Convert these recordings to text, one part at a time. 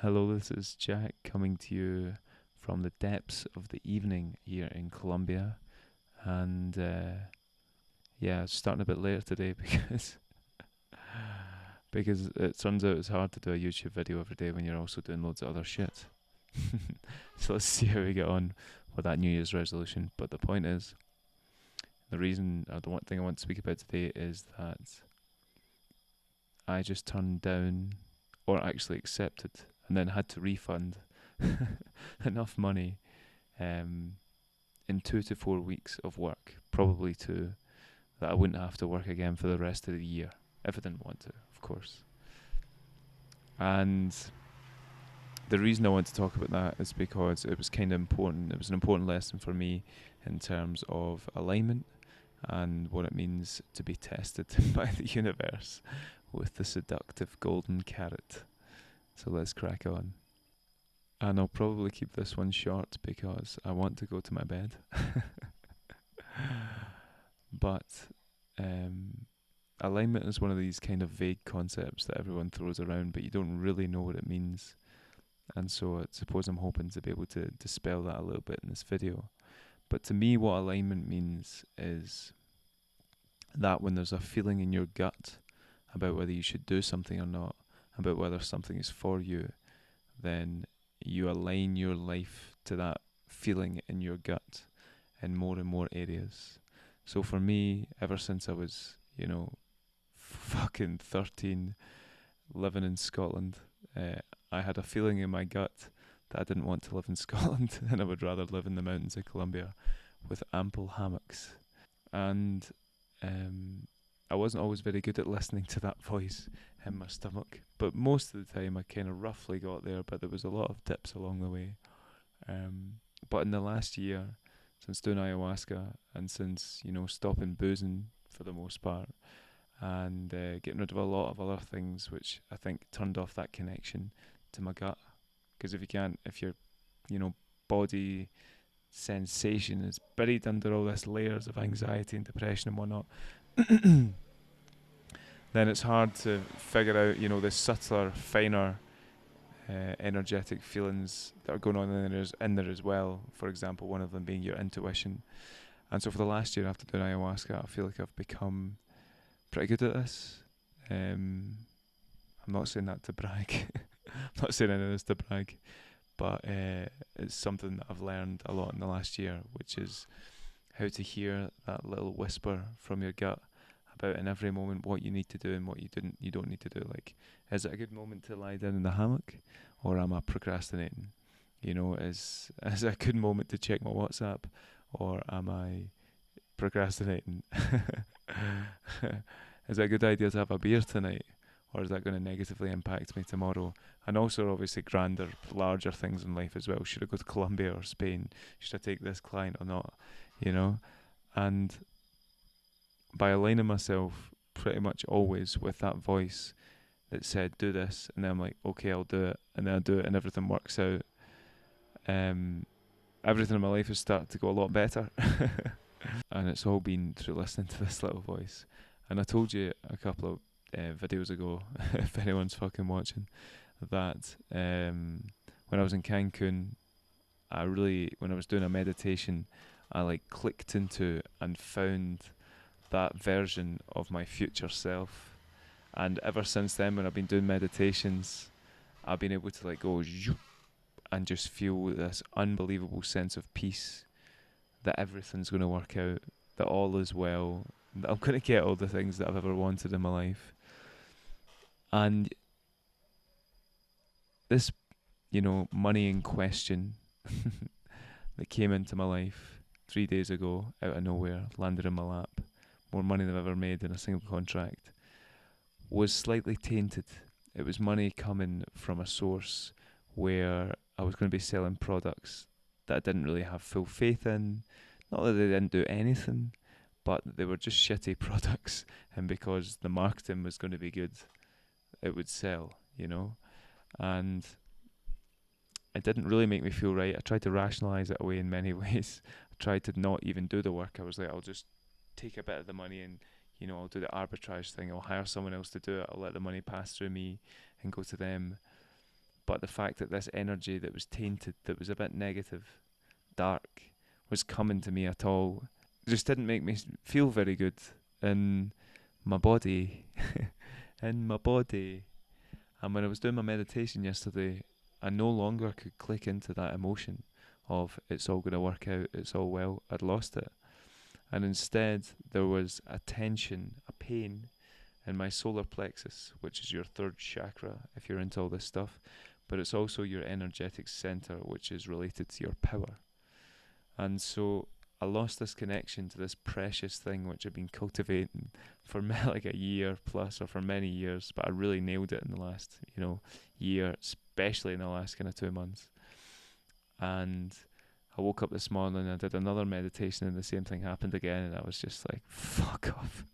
Hello, this is Jack coming to you from the depths of the evening here in Colombia. And yeah, it's starting a bit later today because it turns out it's hard to do a YouTube video every day when you're also doing loads of other shit. So let's see how we get on with that New Year's resolution. But the point is, the reason, or the one thing I want to speak about today is that I just turned down, or actually accepted, and then had to refund enough money um, in 2 to 4 weeks of work, probably two, that I wouldn't have to work again for the rest of the year if I didn't want to, of course. And the reason I want to talk about that is because it was kind of important. It was an important lesson for me in terms of alignment and what it means to be tested by the universe with the seductive golden carrot. So let's crack on. And I'll probably keep this one short because I want to go to my bed. But alignment is one of these kind of vague concepts that everyone throws around, but you don't really know what it means. And so I suppose I'm hoping to be able to dispel that a little bit in this video. But to me, what alignment means is that when there's a feeling in your gut about whether you should do something or not, about whether something is for you, then you align your life to that feeling in your gut in more and more areas. So for me, ever since I was, fucking 13, living in Scotland, I had a feeling in my gut that I didn't want to live in Scotland and I would rather live in the mountains of Colombia with ample hammocks. And I wasn't always very good at listening to that voice in my stomach, but most of the time I kind of roughly got there, but there was a lot of dips along the way. But in the last year, since doing ayahuasca and since, stopping boozing for the most part and getting rid of a lot of other things which I think turned off that connection to my gut. Because if your, body sensation is buried under all this layers of anxiety and depression and whatnot, then it's hard to figure out, the subtler, finer, energetic feelings that are going on in there as well. For example, one of them being your intuition. And so for the last year after doing ayahuasca, I feel like I've become pretty good at this. I'm not saying that to brag. I'm not saying any of this to brag, but it's something that I've learned a lot in the last year, which is how to hear that little whisper from your gut about in every moment what you need to do and what you don't need to do. Like, is it a good moment to lie down in the hammock, or am I procrastinating? Is it a good moment to check my WhatsApp, or am I procrastinating? Is it a good idea to have a beer tonight, or is that going to negatively impact me tomorrow? And also, obviously, grander, larger things in life as well. Should I go to Colombia or Spain? Should I take this client or not? And by aligning myself pretty much always with that voice that said do this, and then I'm like, okay, I'll do it, and then I do it and everything works out. Everything in my life has started to go a lot better. And it's all been through listening to this little voice. And I told you a couple of videos ago, if anyone's fucking watching, that when I was in Cancun, when I was doing a meditation, I clicked into and found that version of my future self. And ever since then, when I've been doing meditations, I've been able to go and just feel this unbelievable sense of peace, that everything's going to work out, that all is well, that I'm going to get all the things that I've ever wanted in my life. And this, money in question that came into my life 3 days ago out of nowhere, landed in my lap, more money than I've ever made in a single contract, was slightly tainted. It was money coming from a source where I was going to be selling products that I didn't really have full faith in. Not that they didn't do anything, but they were just shitty products, and because the marketing was going to be good, it would sell, and it didn't really make me feel right. I tried to rationalize it away in many ways. I tried to not even do the work. I was like, I'll just take a bit of the money and, I'll do the arbitrage thing. I'll hire someone else to do it. I'll let the money pass through me and go to them. But the fact that this energy that was tainted, that was a bit negative, dark, was coming to me at all, just didn't make me feel very good in my body. In my body. And when I was doing my meditation yesterday, I no longer could click into that emotion of it's all going to work out, it's all well. I'd lost it. And instead, there was a tension, a pain in my solar plexus, which is your third chakra if you're into all this stuff. But it's also your energetic center, which is related to your power. And so I lost this connection to this precious thing which I've been cultivating for like a year plus, or for many years, but I really nailed it in the last, year, especially in the last kind of 2 months. And I woke up this morning and I did another meditation and the same thing happened again, and I was just like, fuck off.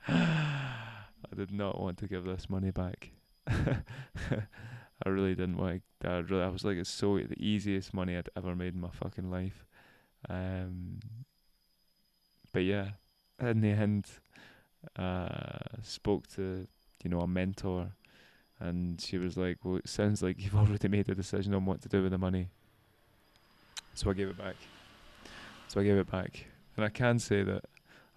I did not want to give this money back. I really didn't want to. I was like, it's so the easiest money I'd ever made in my fucking life. But yeah, in the end, spoke to a mentor, and she was like, "Well, it sounds like you've already made a decision on what to do with the money." So I gave it back. And I can say that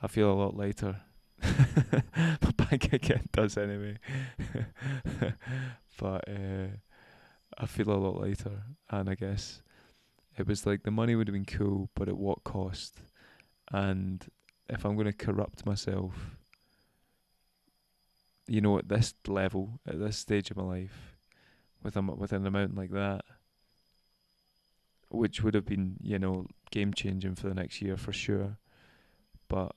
I feel a lot lighter. My bank account does anyway. But I feel a lot lighter, and I guess it was like the money would have been cool, but at what cost? And if I'm going to corrupt myself, at this level, at this stage of my life, with an amount like that, which would have been, game changing for the next year for sure. But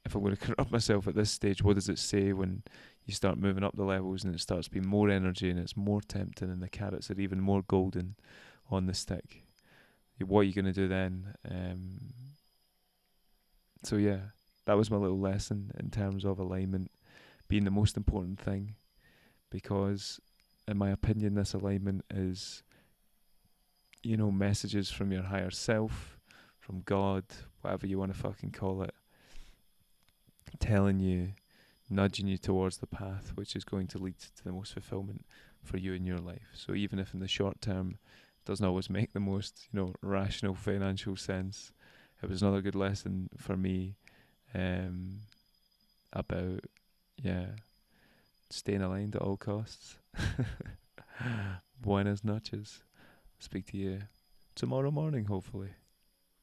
if I'm going to corrupt myself at this stage, what does it say when you start moving up the levels and it starts being more energy and it's more tempting and the carrots are even more golden on the stick? What are you going to do then? So yeah, that was my little lesson in terms of alignment being the most important thing, because in my opinion this alignment is messages from your higher self, from God, whatever you want to fucking call it, telling you, nudging you towards the path which is going to lead to the most fulfillment for you in your life. So even if in the short term it doesn't always make the most rational financial sense, it was another good lesson for me about staying aligned at all costs. Buenas noches. Speak to you tomorrow morning, hopefully.